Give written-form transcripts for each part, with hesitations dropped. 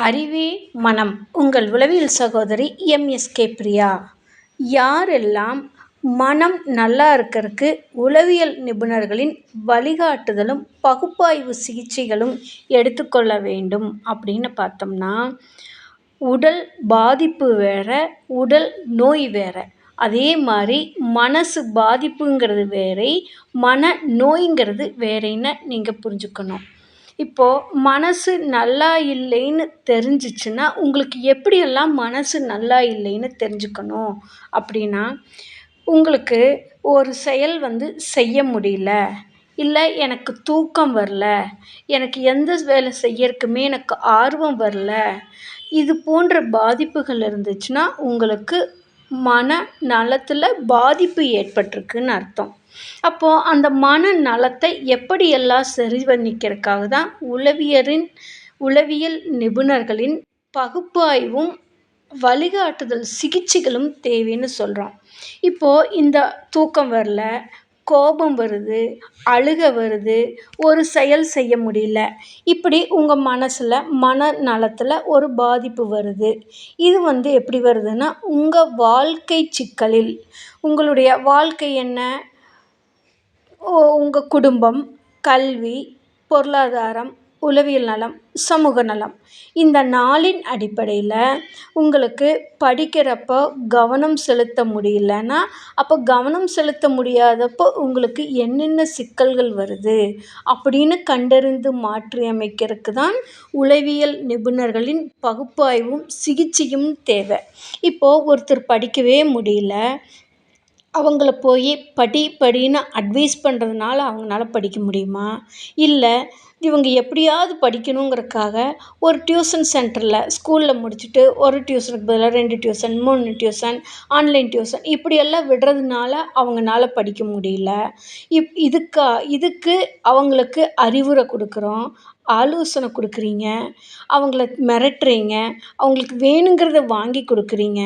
அறிவே மனம். உங்கள் உளவியல் சகோதரி எம்எஸ்கே பிரியா. யாரெல்லாம் மனம் நல்லா இருக்கறக்கு உளவியல் நிபுணர்களின் வழிகாட்டுதலும் பகுப்பாய்வு சிகிச்சைகளும் எடுத்துக்கொள்ள வேண்டும் அப்படின்னு பார்த்தோம்னா, உடல் பாதிப்பு வேற, உடல் நோய் வேற. அதே மாதிரி மனசு பாதிப்புங்கிறது வேறை, மன நோய்ங்கிறது வேறைன்னு நீங்கள் புரிஞ்சுக்கணும். இப்போது மனசு நல்லா இல்லைன்னு தெரிஞ்சிச்சுன்னா உங்களுக்கு எப்படியெல்லாம் மனசு நல்லா இல்லைன்னு தெரிஞ்சுக்கணும் அப்படின்னா, உங்களுக்கு ஒரு செயல் செய்ய முடியல, இல்லை எனக்கு தூக்கம் வரல, எனக்கு எந்த வேலை செய்யறதுக்குமே எனக்கு ஆர்வம் வரல, இது போன்ற பாதிப்புகள் இருந்துச்சுன்னா உங்களுக்கு மன நலத்தில் பாதிப்பு ஏற்பட்டிருக்குன்னு அர்த்தம். அப்போது அந்த மன நலத்தை எப்படியெல்லாம் சரி பண்ணிக்கிறதுக்காக தான் உளவியல் நிபுணர்களின் பகுப்பாய்வும் வழிகாட்டுதல் சிகிச்சைகளும் தேவைன்னு சொல்கிறோம். இப்போது இந்த தூக்கம் வரல, கோபம் வருது, அழுக வருது, ஒரு செயல் செய்ய முடியல, இப்படி உங்கள் மனசில் மன நலத்தில் ஒரு பாதிப்பு வருது. இது எப்படி வருதுன்னா, உங்கள் வாழ்க்கை சிக்கலில் உங்களுடைய வாழ்க்கை என்ன, உங்கள் குடும்பம், கல்வி, பொருளாதாரம், உளவியல் நலம், சமூக நலம், இந்த நாளின் அடிப்படையில் உங்களுக்கு படிக்கிறப்போ கவனம் செலுத்த முடியலன்னா, அப்போ கவனம் செலுத்த முடியாதப்போ உங்களுக்கு என்னென்ன சிக்கல்கள் வருது அப்படின்னு கண்டறிந்து மாற்றி அமைக்கிறதுக்கு தான் உளவியல் நிபுணர்களின் பகுப்பாய்வும் சிகிச்சையும் தேவை. இப்போது ஒருத்தர் படிக்கவே முடியல, அவங்கள போய் படின்னு அட்வைஸ் பண்ணுறதுனால அவங்களால படிக்க முடியுமா? இல்லை இவங்க எப்படியாவது படிக்கணுங்கிறதுக்காக ஒரு டியூஷன் சென்டரில் ஸ்கூலில் முடிச்சுட்டு ஒரு டியூஷனுக்கு பதிலாக 2 டியூஷன், 3 டியூஷன், ஆன்லைன் டியூஷன் இப்படியெல்லாம் விடுறதுனால அவங்களால படிக்க முடியல. இதுக்கு அவங்களுக்கு அறிவுரை கொடுக்குறோம், ஆலோசனை கொடுக்குறீங்க, அவங்கள மிரட்டுறீங்க, அவங்களுக்கு வேணுங்கிறத வாங்கி கொடுக்குறீங்க.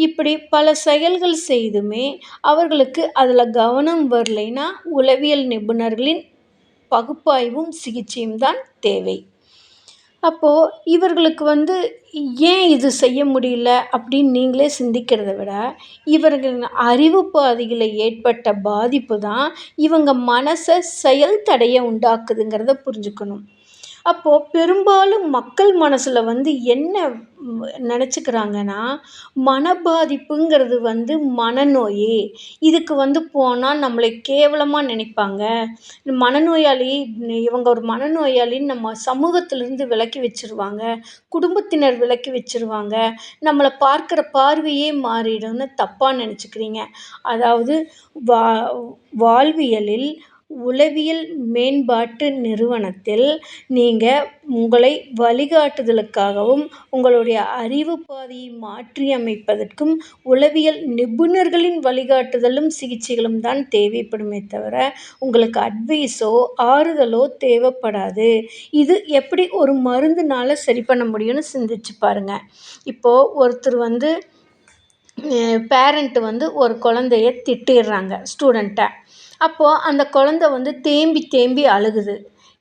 இப்படி பல செயல்கள் செய்துமே அவர்களுக்கு அதில் கவனம் வரலைன்னா உளவியல் நிபுணர்களின் பகுப்பாய்வும் சிகிச்சையும் தான் தேவை. அப்போது இவர்களுக்கு ஏன் இது செய்ய முடியல அப்படின்னு நீங்களே சிந்திக்கிறத விட, இவர்களின் அறிவு பாதையில் ஏற்பட்ட பாதிப்பு தான் இவங்க மனசை செயல் தடையை உண்டாக்குதுங்கிறத புரிஞ்சுக்கணும். அப்போது பெரும்பாலும் மக்கள் மனசில் என்ன நினச்சிக்கிறாங்கன்னா, மன பாதிப்புங்கிறது மனநோய், இதுக்கு போனால் நம்மளை கேவலமாக நினைப்பாங்க, மனநோயாளி, இவங்க ஒரு மனநோயாளின்னு நம்ம சமூகத்திலிருந்து விலக்கி வச்சுருவாங்க, குடும்பத்தினர் விலக்கி வச்சுருவாங்க, நம்மளை பார்க்குற பார்வையே மாறிடும்னு தப்பாக நினச்சிக்கிறீங்க. அதாவது வாழ்வியலில் உளவியல் மேம்பாட்டு நிறுவனத்தில் நீங்கள் உங்களை வழிகாட்டுதலுக்காகவும் உங்களுடைய அறிவு பாதையை மாற்றி அமைப்பதற்கும் உளவியல் நிபுணர்களின் வழிகாட்டுதலும் சிகிச்சைகளும் தான் தேவைப்படுமே தவிர உங்களுக்கு அட்வைஸோ ஆறுதலோ தேவைப்படாது. இது எப்படி ஒரு மருந்துனால் சரி பண்ண முடியும்னு சிந்திச்சு பாருங்கள். இப்போது ஒருத்தர் பேரண்ட்டு ஒரு குழந்தைய திட்டிடுறாங்க, ஸ்டூடெண்ட்டை. அப்போது அந்த குழந்தை தேம்பி தேம்பி அழுகுது,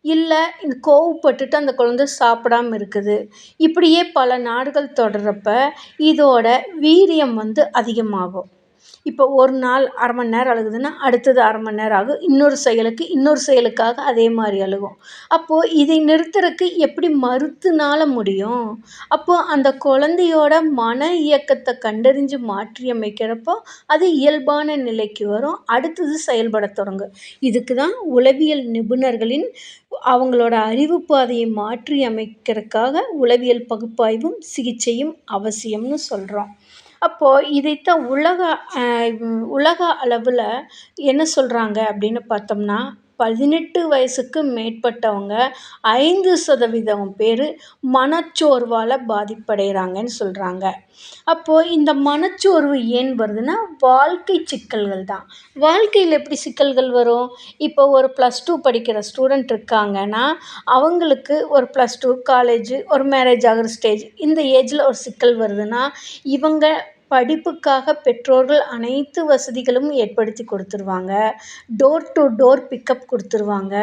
இல்லை இந்த கோவப்பட்டுட்டு அந்த குழந்தை சாப்பிடாமல் இருக்குது. இப்படியே பல நாட்கள் தொடர்றப்ப இதோட வீரியம் அதிகமாகும். இப்போ ஒரு நாள் அரை மணி நேரம் அழுகுதுன்னா அடுத்தது அரை மணி நேரம் ஆகும், இன்னொரு செயலுக்காக அதே மாதிரி அழுகும். அப்போது இதை நிறுத்துறதுக்கு எப்படி மருத்துனால முடியும்? அப்போது அந்த குழந்தையோட மன இயக்கத்தை கண்டறிஞ்சு மாற்றி அமைக்கிறப்போ அது இயல்பான நிலைக்கு வரும், அடுத்தது செயல்பட தொடங்கும். இதுக்கு தான் உளவியல் நிபுணர்களின் அவங்களோட அறிவு பாதையை மாற்றி அமைக்கிறதுக்காக உளவியல் பகுப்பாய்வும் சிகிச்சையும் அவசியம்னு சொல்கிறோம். அப்போது இதைத்தான் உலக அளவில் என்ன சொல்கிறாங்க அப்படின்னு பார்த்தோம்னா, 18 வயசுக்கு மேற்பட்டவங்க 5% பேர் மனச்சோர்வால் பாதிப்படைகிறாங்கன்னு சொல்கிறாங்க. அப்போது இந்த மனச்சோர்வு ஏன் வருதுன்னா, வாழ்க்கை சிக்கல்கள் தான். வாழ்க்கையில் எப்படி சிக்கல்கள் வரும்? இப்போ ஒரு +2 படிக்கிற ஸ்டூடெண்ட் இருக்காங்கன்னா, அவங்களுக்கு ஒரு +2 காலேஜு, ஒரு மேரேஜ் ஆகிற ஸ்டேஜ், இந்த ஏஜில் ஒரு சிக்கல் வருதுன்னா, இவங்க படிப்புக்காக பெற்றோர்கள் அனைத்து வசதிகளும் ஏற்படுத்தி கொடுத்துருவாங்க. டோர் டு டோர் பிக்கப் கொடுத்துருவாங்க,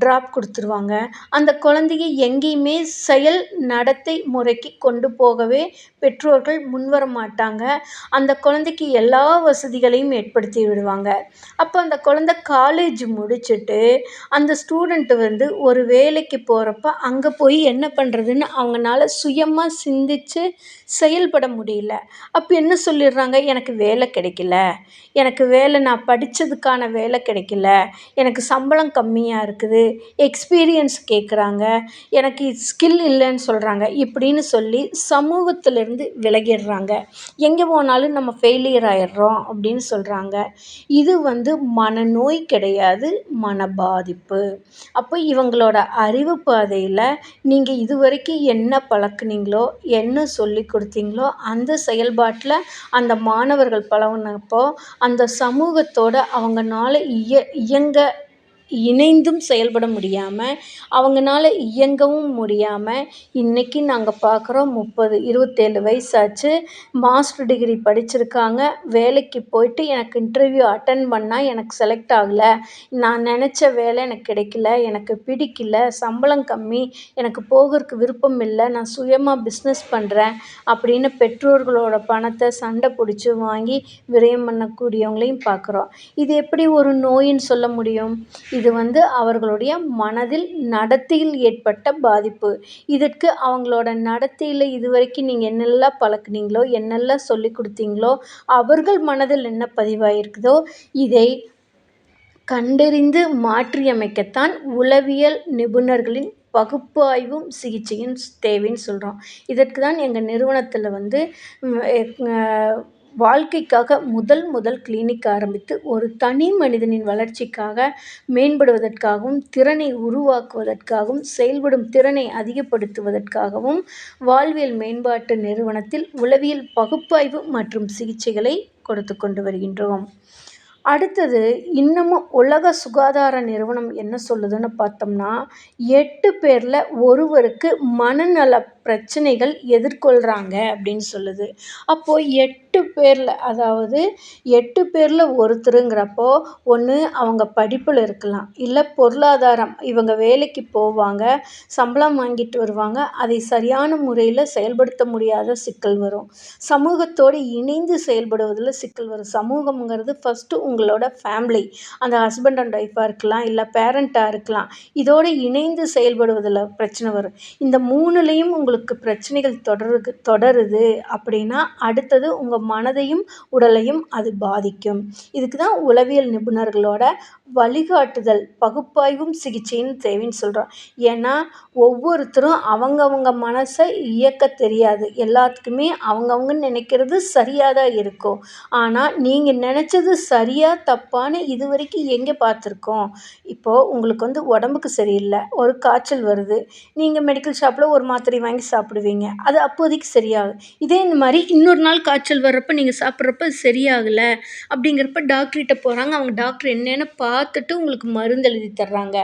ட்ராப் கொடுத்துருவாங்க. அந்த குழந்தைய எங்கேயுமே செயல் நடத்தை முறைக்கு கொண்டு போகவே பெற்றோர்கள் முன்வர மாட்டாங்க. அந்த குழந்தைக்கு எல்லா வசதிகளையும் ஏற்படுத்தி விடுவாங்க. அப்போ அந்த குழந்தை காலேஜ் முடிச்சுட்டு அந்த ஸ்டூடெண்ட் வந்து ஒரு வேலைக்கு போகிறப்ப அங்கே போய் என்ன பண்ணுறதுன்னு அவங்கனால சுயமாக சிந்திச்சு செயல்பட முடியல. அப்போ என்ன சொல்லிடுறாங்க, எனக்கு வேலை கிடைக்கல, எனக்கு வேலை நான் படித்ததுக்கான வேலை கிடைக்கல, எனக்கு சம்பளம் கம்மியாக இருக்குது, எக்ஸ்பீரியன்ஸ் கேட்குறாங்க, எனக்கு ஸ்கில் இல்லைன்னு சொல்கிறாங்க. இப்படின்னு சொல்லி சமூகத்திலேருந்து விலகிடுறாங்க. எங்கே போனாலும் நம்ம ஃபெயிலியர் ஆயிடுறோம் அப்படின்னு சொல்கிறாங்க. இது வந்து மனநோய் கிடையாது, மன பாதிப்பு. அப்போ இவங்களோட அறிவு பாதையில் நீங்கள் இதுவரைக்கும் என்ன பழக்குனீங்களோ, என்ன சொல்லி கொடுத்தீங்களோ, அந்த செயல்பாட்டில் அந்த மாணவர்கள் பழகுனப்போ அந்த சமூகத்தோட அவங்கனால இயங்க இணைந்தும் செயல்பட முடியாமல், அவங்கனால இயங்கவும் முடியாமல், இன்றைக்கி நாங்கள் பார்க்குறோம் 27 வயசாச்சு, மாஸ்டர் டிகிரி படிச்சிருக்காங்க, வேலைக்கு போயிட்டு எனக்கு இன்டர்வியூ அட்டன் பண்ணால் எனக்கு செலக்ட் ஆகலை, நான் நினச்ச வேலை எனக்கு கிடைக்கல, எனக்கு பிடிக்கல, சம்பளம் கம்மி, எனக்கு போகிறதுக்கு விருப்பம் இல்லை, நான் சுயமாக பிஸ்னஸ் பண்ணுறேன் அப்படின்னு பெற்றோர்களோட பணத்தை சண்டை பிடிச்சி வாங்கி விரயம் பண்ணக்கூடியவங்களையும் பார்க்குறோம். இது எப்படி ஒரு நோயின்னு சொல்ல முடியும்? இது வந்து அவர்களுடைய மனதில் நடத்தையில் ஏற்பட்ட பாதிப்பு. இதற்கு அவங்களோட நடத்தையில் இதுவரைக்கும் நீங்கள் என்னெல்லாம் பழக்குனீங்களோ, என்னெல்லாம் சொல்லிக் கொடுத்தீங்களோ, அவர்கள் மனதில் என்ன பதிவாயிருக்குதோ, இதை கண்டறிந்து மாற்றியமைக்கத்தான் உளவியல் நிபுணர்களின் பகுப்பாய்வும் சிகிச்சையும் தேவைன்னு சொல்கிறோம். இதற்கு தான் எங்கள் நிறுவனத்தில் வந்து வாழ்க்கைக்காக முதல் கிளினிக் ஆரம்பித்து ஒரு தனி மனிதனின் வளர்ச்சிக்காக மேம்படுவதற்காகவும், திறனை உருவாக்குவதற்காகவும், செயல்படும் திறனை அதிகப்படுத்துவதற்காகவும் வாழ்வியல் மேம்பாட்டு நிறுவனத்தில் உளவியல் பகுப்பாய்வு மற்றும் சிகிச்சைகளை கொடுத்து கொண்டு வருகின்றோம். அடுத்தது இன்னமும் உலக சுகாதார நிறுவனம் என்ன சொல்லுதுன்னு பார்த்தோம்னா, 8 பேரில் ஒருவருக்கு மனநல பிரச்சனைகள் எதிர்கொள்கிறாங்க அப்படின்னு சொல்லுது. அப்போது 8 பேரில், அதாவது 8 பேரில் ஒருத்தருங்கிறப்போ ஒன்று அவங்க படிப்பில் இருக்கலாம், இல்லை பொருளாதாரம், இவங்க வேலைக்கு போவாங்க, சம்பளம் வாங்கிட்டு வருவாங்க, அதை சரியான முறையில் செயல்படுத்த முடியாத சிக்கல் வரும். சமூகத்தோடு இணைந்து செயல்படுவதில் சிக்கல் வரும். சமூகம்ங்கிறது ஃபஸ்ட்டு உங்களோட ஃபேமிலி, அந்த ஹஸ்பண்ட் அண்ட் ஒய்ஃபாக இருக்கலாம், இல்லை பேரண்ட்டாக இருக்கலாம், இதோடு இணைந்து செயல்படுவதில் பிரச்சனை வரும். இந்த 3லையும் உங்களுக்கு பிரச்சனைகள் தொடருது அப்படின்னா அடுத்தது உங்கள் மனதையும் உடலையும் அது பாதிக்கும். இதுக்கு தான் உளவியல் நிபுணர்களோட வழிகாட்டுதல், பகுப்பாய்வும் சிகிச்சையும் தேவைன்னு சொல்கிறோம். ஏன்னா ஒவ்வொருத்தரும் அவங்கவங்க மனசை இயக்க தெரியாது. எல்லாத்துக்குமே அவங்கவுங்க நினைக்கிறது சரியாக தான் இருக்கும். ஆனால் நீங்கள் நினச்சது சரியா தப்பான்னு இது வரைக்கும் எங்கே பார்த்துருக்கோம்? இப்போது உங்களுக்கு வந்து உடம்புக்கு சரியில்லை, ஒரு காய்ச்சல் வருது, நீங்கள் மெடிக்கல் ஷாப்பில் ஒரு மாத்திரை வாங்கி சாப்பிடுவீங்க, அது அப்போதைக்கு சரியாகும். இதே இந்த மாதிரி இன்னொரு நாள் காய்ச்சல் வர்றப்போ நீங்கள் சாப்பிட்றப்ப சரியாகலை அப்படிங்கிறப்ப டாக்டர்கிட்ட போகிறாங்க. அவங்க டாக்டர் என்னென்னு பார்த்துட்டு உங்களுக்கு மருந்து எழுதி தர்றாங்க,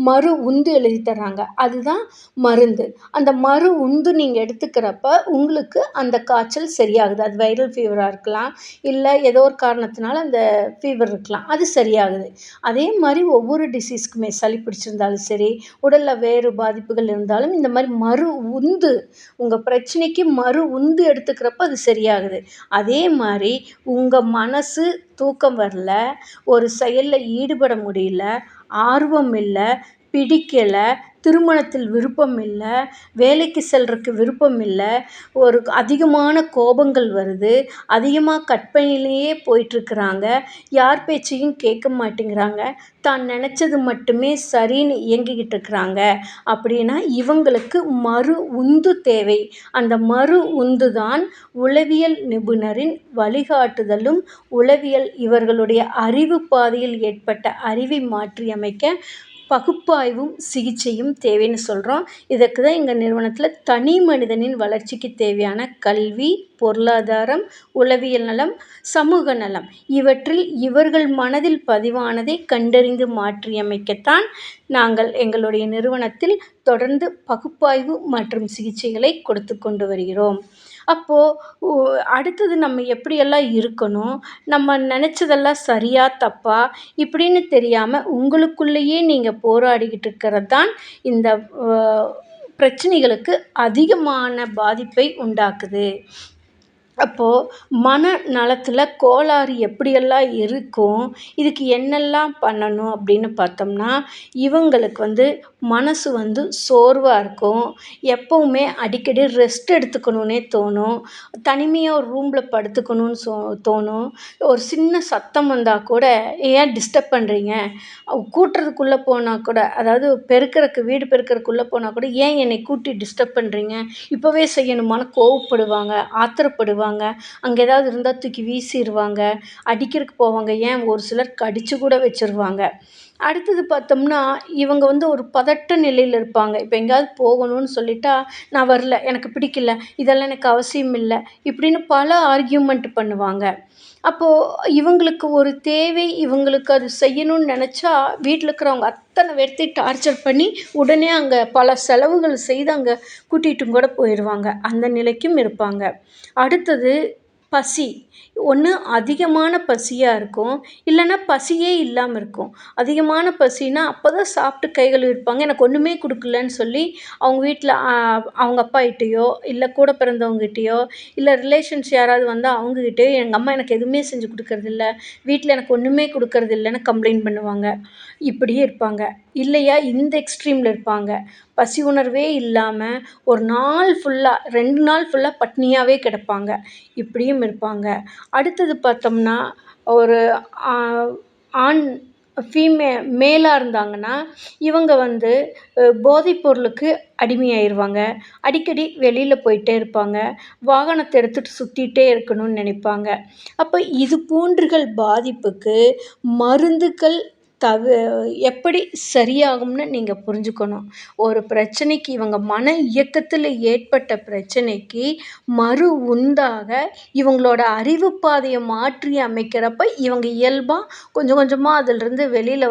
மறு உந்து எழுதி தர்றாங்க. அதுதான் மருந்து. அந்த மறு உந்து நீங்கள் எடுத்துக்கிறப்ப உங்களுக்கு அந்த காய்ச்சல் சரியாகுது. அது வைரல் ஃபீவராக இருக்கலாம், இல்லை ஏதோ ஒரு காரணத்தினால அந்த ஃபீவர் இருக்கலாம், அது சரியாகுது. அதே மாதிரி ஒவ்வொரு டிசீஸ்க்குமே, சளி பிடிச்சிருந்தாலும் சரி, உடலில் வேறு பாதிப்புகள் இருந்தாலும் இந்த மாதிரி மறு உந்து, உங்கள் பிரச்சனைக்கு மறு உந்து எடுத்துக்கிறப்ப அது சரியாகுது. அதே மாதிரி உங்கள் மனசு தூக்கம் வரல, ஒரு செயலில் ஈடுபட முடியல, ஆர்வம் இல்லை, பிடிக்கலை, திருமணத்தில் விருப்பம் இல்லை, வேலைக்கு செல்றதுக்கு விருப்பம் இல்லை, ஒரு அதிகமான கோபங்கள் வருது, அதிகமாக கற்பனையிலேயே போயிட்டுருக்குறாங்க, யார் பேச்சையும் கேட்க மாட்டேங்கிறாங்க, தான் நினச்சது மட்டுமே சரின்னு இயங்கிக்கிட்டு இருக்கிறாங்க அப்படின்னா இவங்களுக்கு மறு உந்து தேவை. அந்த மறு உந்து தான் உளவியல் நிபுணரின் வழிகாட்டுதலும் உளவியல் இவர்களுடைய அறிவு பாதையில் ஏற்பட்ட அறிவை மாற்றியமைக்க பகுப்பாய்வும் சிகிச்சையும் தேவைன்னு சொல்கிறோம். இதற்கு தான் எங்கள் நிறுவனத்தில் தனி மனிதனின் வளர்ச்சிக்கு தேவையான கல்வி, பொருளாதாரம், உளவியல் நலம், சமூக நலம், இவற்றில் இவர்கள் மனதில் பதிவானதை கண்டறிந்து மாற்றியமைக்கத்தான் நாங்கள் எங்களுடைய நிறுவனத்தில் தொடர்ந்து பகுப்பாய்வு மற்றும் சிகிச்சைகளை கொடுத்து கொண்டு வருகிறோம். அப்போ உ அடுத்தது நம்ம எப்படியெல்லாம் இருக்கணும், நம்ம நெனச்சதெல்லாம் சரியா, தப்பா இப்படின்னு தெரியாம உங்களுக்குள்ளேயே நீங்க போராடிக்கிட்டு இருக்கிறது தான் இந்த அ பிரச்சனைகளுக்கு அதிகமான பாதிப்பை உண்டாக்குது. அப்போ மனநலத்தில கோளாறு எப்படியெல்லாம் இருக்கும்? இதுக்கு என்னெல்லாம் பண்ணணும் அப்படின்னு பார்த்தோம்னா, இவங்களுக்கு மனசு சோர்வா இருக்கும். எப்பவுமே அடிக்கடி ரெஸ்ட் எடுத்துக்கணும்னே தோணும். தனிமையா ஒரு ரூம்ல படுத்துக்கணும்னு தோணும். ஒரு சின்ன சத்தம் வந்தா கூட, "ஏன் டிஸ்டர்ப் பண்றீங்க?" கூட்டுறதுக்குள்ள போனா கூட, அதாவது வீடு பெருக்கறதுக்குள்ள போனா கூட, "ஏன் என்னை கூட்டி டிஸ்டர்ப் பண்றீங்க? இப்பவே செய்யணுமான்னு" கோவப்படுவாங்க, ஆத்திரப்படுவாங்க. அங்க ஏதாவது இருந்தா தூக்கி வீசிருவாங்க. அடிக்கிறக்கு போவாங்க. ஏன் ஒரு சிலர் கடிச்சு கூட வச்சுருவாங்க. அடுத்தது பார்த்தோம்னா, இவங்க ஒரு பதட்ட நிலையில இருப்பாங்க. இப்ப எங்கேயாவது போகணும்னு சொல்லிட்டா, "நான் வரல. எனக்கு பிடிக்கல. இதெல்லாம் எனக்கு அவசியம் இல்ல." இப்படின்னு பல ஆர்கியூமென்ட் பண்ணுவாங்க. அப்போ இவங்களுக்கு ஒரு தேவை, இவங்களுக்கு அது செய்யணும்னு நெனச்சா, வீட்ல இருக்கிறவங்க அத்தன பேர்த்தையும் டார்ச்சர் பண்ணி, உடனே அங்க பல செலவுகள் செய்து அங்க கூட்டிட்டும் கூட போயிருவாங்க. அந்த நிலைக்கும் இருப்பாங்க. அடுத்தது பசி. ஒண்ணு அதிகமான பசியா இருக்கும். இல்லன்னா பசியே இல்லாம இருக்கும். அதிகமான பசின்னா, அப்பதான் சாப்பிட்டு கை கழுவிருப்பாங்க. எனக்கு ஒண்ணுமே குடுக்கலன்னு சொல்லி, அவங்க வீட்ல அவங்க அப்பாகிட்டயோ, இல்ல கூட பிறந்தவங்ககிட்டயோ, இல்ல ரிலேஷன்ஸ் யாராவது வந்தா அவங்ககிட்டயோ, "எங்க அம்மா எனக்கு எதுவுமே செஞ்சு குடுக்கறதில்ல. வீட்ல எனக்கு ஒண்ணுமே குடுக்கறதில்லன்னு" கம்ப்ளைண்ட் பண்ணுவாங்க. இப்படியே இருப்பாங்க. இல்லையா, இந்த எக்ஸ்ட்ரீம்ல இருப்பாங்க. பசி உணர்வே இல்லாம, ஒரு நாள் ஃபுல்லா 2 நாள் ஃபுல்லா பட்னியாவே கிடப்பாங்க. இப்படியும் இருப்பாங்க. அடுத்தது பார்த்தோம்னா, ஒரு ஆ ஆண் ஃபீமே மேலா இருந்தாங்கன்னா, இவங்க போதைப் பொருளுக்கு அடிமையாயிருவாங்க. அடிக்கடி வெளியில போயிட்டே இருப்பாங்க. வாகனத்த எடுத்துட்டு சுத்திட்டே இருக்கணும்னு நெனைப்பாங்க. அப்ப இது போன்றுகள் பாதிப்புக்கு மருந்துகள் தவி எப்படி சரியாகும்னு நீங்க புரிஞ்சுக்கணும். ஒரு பிரச்சனைக்கு இவங்க மன இயக்கத்தில ஏற்பட்ட பிரச்சனைக்கு மறு உந்தாக இவங்களோட அறிவு பாதைய மாற்றி அமைக்கிறப்ப, இவங்க இயல்பா கொஞ்சம் கொஞ்சமா அதிலிருந்து வெளியில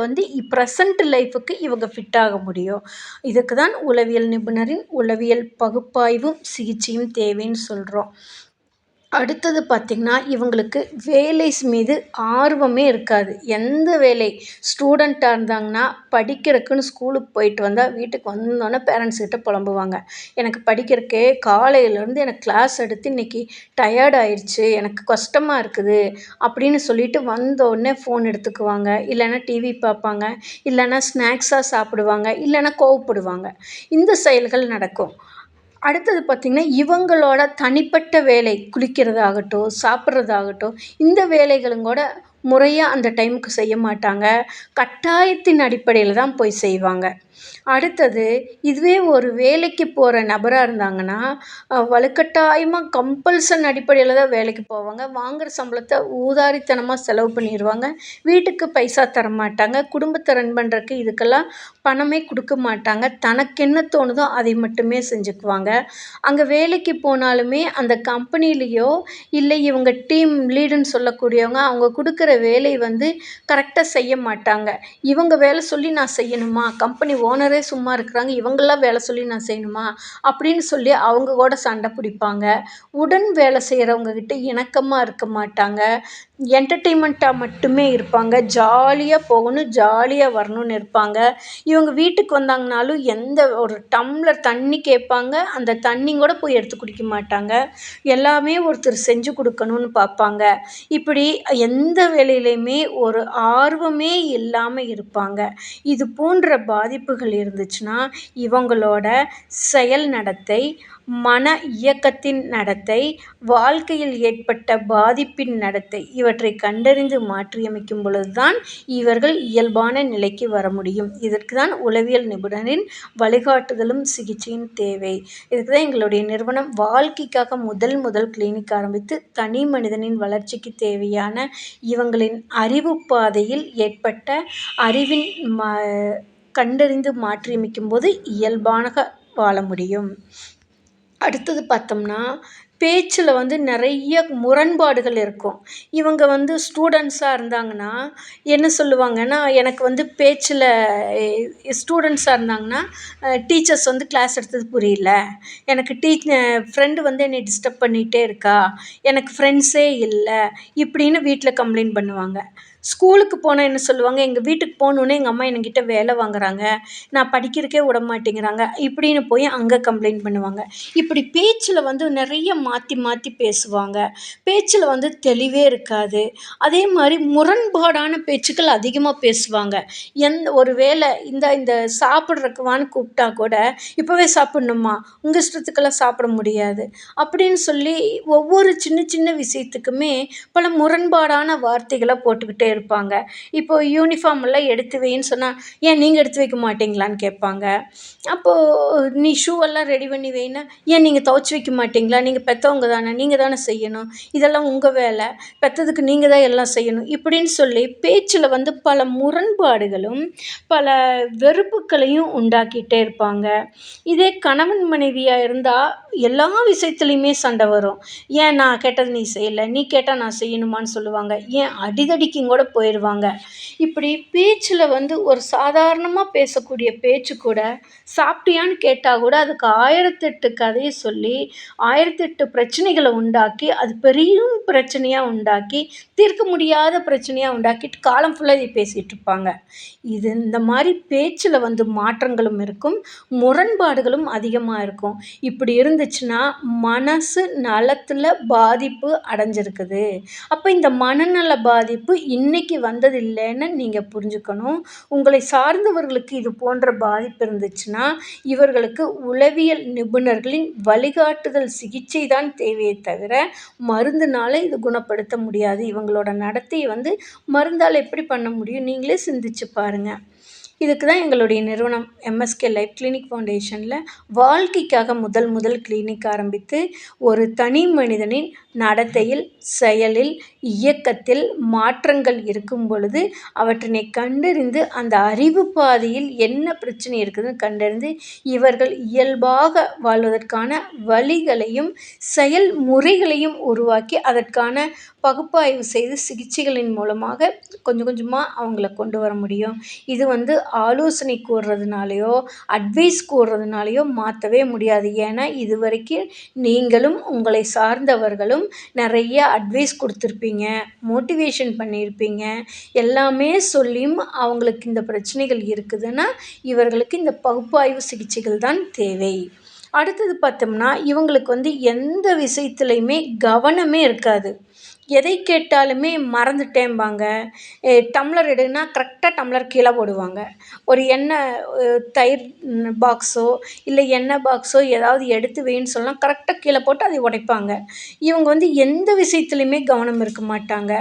பிரசன்ட் லைஃப்க்கு இவங்க ஃபிட் ஆக முடியும். இதுக்கு தான் உளவியல் நிபுணரின் உளவியல் பகுப்பாய்வும், சிகிச்சையும் தேவைன்னு சொல்றோம். அடுத்தது பார்த்தீங்கன்னா, இவங்களுக்கு மீது ஆர்வமே இருக்காது. எந்த வேலை ஸ்டூடெண்ட்டா இருந்தாங்கன்னா, படிக்கிறக்குன்னு ஸ்கூலுக்கு போயிட்டு வந்தா, வீட்டுக்கு வந்தோனே பேரண்ட்ஸ் கிட்ட புலம்புவாங்க. "எனக்கு படிக்கிறக்கே காலையிலேருந்து எனக்கு கிளாஸ் எடுத்து இன்னைக்கு டயர்ட் ஆயிருச்சு. எனக்கு கஷ்டமா இருக்குது." அப்படின்னு சொல்லிட்டு வந்தோனே ஃபோன் எடுத்துக்குவாங்க. இல்லன்னா டிவி பார்ப்பாங்க. இல்லன்னா ஸ்நாக்ஸா சாப்பிடுவாங்க. இல்லன்னா கோவப்படுவாங்க. இந்த செயல்கள் நடக்கும். அடுத்தது பார்த்தீங்கன்னா, இவங்களோட தனிப்பட்ட வேலை, குளிக்கிறதாகட்டும், சாப்பிடுறதாகட்டும், இந்த வேலைகளும் கூட முறையா அந்த டைமுக்கு செய்ய மாட்டாங்க. கட்டாயத்தின் அடிப்படையில தான் போய் செய்வாங்க. அடுத்தது, இதுவே ஒரு வேலைக்கு போற நபரா இருந்தாங்கன்னா, வலுக்கட்டாயமா கம்பல்சன் அடிப்படையில தான் வேலைக்கு போவாங்க. வாங்குற சம்பளத்த ஊதாரித்தனமா செலவு பண்ணிருவாங்க. வீட்டுக்கு பைசா தரமாட்டாங்க. குடும்பத்த ரன் பண்றக்கு இதுக்கெல்லாம் பணமே குடுக்க மாட்டாங்க. தனக்கு என்ன தோணுதோ அதை மட்டுமே செஞ்சுக்குவாங்க. அங்க வேலைக்கு போனாலுமே அந்த கம்பெனிலயோ, இல்லை இவங்க டீம் லீடுன்னு சொல்லக்கூடியவங்க, அவங்க குடுக்குற வேலை கரெக்ட்டா செய்ய மாட்டாங்க. இவங்க வேலை சொல்லி நான் செய்யணுமா? கம்பெனி ஓனரே சும்மா இருக்கிறாங்க. இவங்கலாம் வேலை சொல்லி நான் செய்யணுமா? அப்படின்னு சொல்லி அவங்க கூட சண்டை பிடிப்பாங்க. உடன் வேலை செய்றவங்க கிட்ட இணக்கமா இருக்க மாட்டாங்க. என்டர்டெயின்மெண்ட்டா மட்டுமே இருப்பாங்க. ஜாலியா போகணும், ஜாலியா வரணும்னு இருப்பாங்க. இவங்க வீட்டுக்கு வந்தாங்கனாலும் எந்த ஒரு டம்ளர் தண்ணி கேட்பாங்க. அந்த தண்ணி கூட போய் எடுத்து குடிக்க மாட்டாங்க. எல்லாமே ஒருத்தர் செஞ்சு குடுக்கணும்னு பார்ப்பாங்க. இப்படி எந்த வேலையிலயுமே ஒரு ஆர்வமே இல்லாம இருப்பாங்க. இது போன்ற பாதிப்புகள் இருந்துச்சுன்னா, இவங்களோட செயல் நடத்தை, மன இயக்கத்தின் நடத்தை, வாழ்க்கையில் ஏற்பட்ட பாதிப்பின் நடத்தை இவற்றை கண்டறிந்து மாற்றியமைக்கும் பொழுது தான் இவர்கள் இயல்பான நிலைக்கு வர முடியும். இதற்கு தான் உளவியல் நிபுணரின் வழிகாட்டுதலும், சிகிச்சையும் தேவை. இதுக்கு தான் எங்களுடைய நிறுவனம் வாழ்க்கைக்காக முதல் கிளினிக் ஆரம்பித்து, தனி மனிதனின் வளர்ச்சிக்கு தேவையான இவங்களின் அறிவு பாதையில் ஏற்பட்ட அறிவின் கண்டறிந்து மாற்றியமைக்கும்போது இயல்பாக வாழ முடியும். அடுத்தது பார்த்தோம்னா, பேச்சில் வந்து நிறைய முரண்பாடுகள் இருக்கும். இவங்க வந்து ஸ்டூடெண்ட்ஸாக இருந்தாங்கன்னா, என்ன சொல்லுவாங்கன்னா, எனக்கு வந்து பேச்சில் ஸ்டூடெண்ட்ஸாக இருந்தாங்கன்னா, டீச்சர்ஸ் வந்து கிளாஸ் எடுத்தது புரியல. எனக்கு ஃப்ரெண்டு வந்து என்னை டிஸ்டர்ப் பண்ணிகிட்டே இருக்கா. எனக்கு ஃப்ரெண்ட்ஸே இல்ல. இப்படின்னு வீட்ல கம்ப்ளைண்ட் பண்ணுவாங்க. ஸ்கூலுக்கு போனா என்ன சொல்லுவாங்க, எங்க வீட்டுக்கு போனோனே எங்க அம்மா என்கிட்ட வேலை வாங்குறாங்க. நான் படிக்கிறதுக்கே விடமாட்டேங்கிறாங்க. இப்படின்னு போய் அங்க கம்ப்ளைண்ட் பண்ணுவாங்க. இப்படி பேச்சுல வந்து நிறைய மாத்தி மாத்தி பேசுவாங்க. பேச்சுல வந்து தெளிவே இருக்காது. அதே மாரி முரண்பாடான பேச்சுக்கள் அதிகமா பேசுவாங்க. ஒரு வேளை இந்த சாப்பிட்றக்கு வான்னு கூப்பிட்டா கூட, "இப்பவே சாப்பிடணுமா? உங்க இஷ்டத்துக்கெல்லாம் சாப்பிட முடியாது." அப்படின்னு சொல்லி ஒவ்வொரு சின்ன சின்ன விஷயத்துக்குமே பல முரண்பாடான வார்த்தைகள போட்டுக்கிட்டே இருப்பாங்க. இப்போ யூனிஃபார்ம் எல்லாம் எடுத்து வைன்னு சொன்னா, "ஏன் நீங்க எடுத்து வைக்க மாட்டீங்களான்னு?" கேட்பாங்க. அப்போ "நீ ஷூ எல்லாம் ரெடி பண்ணி வைன்னா, ஏன் நீங்க துவைச்சு வைக்க மாட்டீங்களா? நீங்க பெத்தவங்க தானே, நீங்க தானே செய்யணும். இதெல்லாம் உங்க வேலை. பெத்ததுக்கு நீங்க தான் எல்லாம் செய்யணும்." இப்படின்னு சொல்லி பேச்சுல வந்து பல முரண்பாடுகளும், பல வெறுப்புக்களையும் உண்டாக்கிட்டே இருப்பாங்க. இதே கணவன் மனைவியா இருந்தா, எல்லா விஷயத்துலயுமே சண்டை வரும். "ஏன் நான் கேட்டது நீ செய்யல? நீ கேட்டா நான் செய்யணுமான்னு?" சொல்லுவாங்க. ஏன் அடிதடிக்கும் கூட போயிருவாங்க. இப்படி பேச்சுல வந்து ஒரு சாதாரணமா பேசக்கூடிய பேச்சு கூட, சாப்பிட்டியான்னு கேட்டா கூட அதுக்கு 1008 கதைய சொல்லி, 1008 பிரச்சனைகள உண்டாக்கி, அது பெரிய பிரச்சனையா உண்டாக்கி, தீர்க்க முடியாத பிரச்சனையா உண்டாக்கிட்டு காலம் ஃபுல்லா இத பேசிட்டு இருப்பாங்க. இந்த மாரி பேச்சுல வந்து மாற்றங்களும் இருக்கும். முரண்பாடுகளும் அதிகமா இருக்கும். இப்படி இருந்துச்சுன்னா, மனசு நலத்துல பாதிப்பு அடைஞ்சிருக்குது. அப்ப இந்த மனநல பாதிப்பு இன்னைக்கு வந்தது இல்லன்னு நீங்க புரிஞ்சுக்கணும். உங்களை சார்ந்தவர்களுக்கு இது போன்ற பாதிப்பு இருந்துச்சுன்னா, இவர்களுக்கு உளவியல் நிபுணர்களின் வழிகாட்டுதல் சிகிச்சை தான் தேவையே தவிர, மருந்துனால இது குணப்படுத்த முடியாது. இவங்களோட நடத்தைய வந்து மருந்தால எப்படி பண்ண முடியும்? நீங்களே சிந்திச்சு பாருங்க. இதுக்கு தான் எங்களுடைய நிறுவனம் எம்எஸ்கே லைஃப் கிளினிக் ஃபவுண்டேஷன்ல வாழ்க்கைக்காக முதல் கிளினிக் ஆரம்பித்து, ஒரு தனி மனிதனின் நடத்தையில், செயலில், இயக்கத்தில் மாற்றங்கள் இருக்கும் பொழுது, அவற்றினை கண்டறிந்து அந்த அறிவு பாதையில் என்ன பிரச்சனை இருக்குதுன்னு கண்டறிந்து, இவர்கள் இயல்பாக வாழ்வதற்கான வழிகளையும், செயல்முறைகளையும் உருவாக்கி, அதற்கான பகுப்பாய்வு செய்து சிகிச்சைகளின் மூலமாக கொஞ்சம் கொஞ்சமா அவங்கள கொண்டு வர முடியும். இது வந்து ஆலோசனை கூறுறதுனாலயோ, அட்வைஸ் கூறுறதுனாலயோ மாத்தவே முடியாது. ஏன்னா, இதுவரைக்கும் நீங்களும், உங்களை சார்ந்தவர்களும் நெறைய அட்வைஸ் குடுத்துருப்பீங்க, மோட்டிவேஷன் பண்ணியிருப்பீங்க. எல்லாமே சொல்லியும் அவங்களுக்கு இந்த பிரச்சனைகள் இருக்குதுன்னா, இவர்களுக்கு இந்த பகுப்பாய்வு சிகிச்சைகள் தான் தேவை. அடுத்தது பார்த்தோம்னா, இவங்களுக்கு வந்து எந்த விஷயத்துலயுமே கவனமே இருக்காது. எதை கேட்டாலுமே மறந்துட்டேம்பாங்க. டம்ளர் எடுன்னா கரெக்ட்டா டம்ளர் கீழ போடுவாங்க. ஒரு எண்ணெய் தயிர் பாக்ஸோ, இல்ல எண்ணெய் பாக்ஸோ ஏதாவது எடுத்து வைன்னு சொன்னா கரெக்ட்டா கீழ போட்டு அதை உடைப்பாங்க. இவங்க வந்து எந்த விஷயத்துலயுமே கவனம் இருக்க மாட்டாங்க.